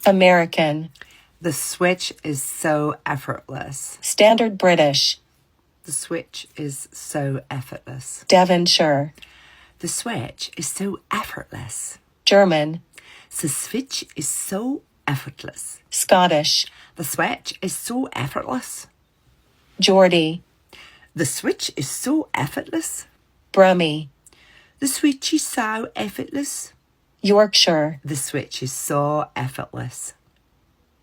American. The switch is so effortless. Standard British. The switch is so effortless. Devonshire. The switch is so effortless. German. The switch is so effortless. Scottish. The switch is so effortless. Geordie. The switch is so effortless. Brummie. The switch is so effortless. Yorkshire. The switch is so effortless.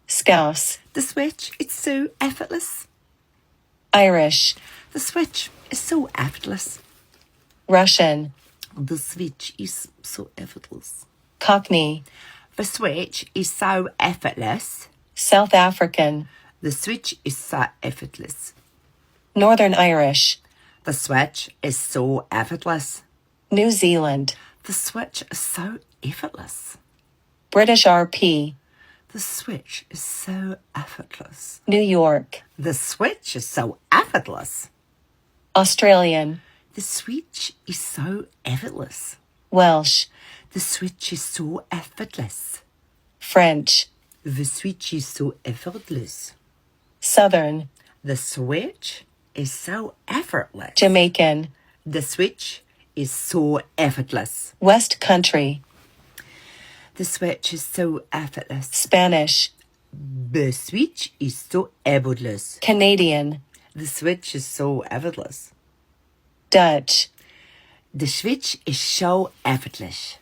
Scouse. The switch is so effortless. Irish. The switch is so effortless. Russian. The switch is so effortless. Cockney. The switch is so effortless. South African. The switch is so effortless. Northern Irish. The switch is so effortless. New Zealand. The switch is so effortless. British RP. The switch is so effortless. New York. The switch is so effortless. Australian. The switch is so effortless. Welsh. The switch is so effortless. French. The switch is so effortless. Southern. The switch is so effortless. Jamaican. The switch is so effortless. West Country. The switch is so effortless. Spanish. The switch is so effortless. Canadian. The switch is so effortless. Dutch. The switch is so effortless.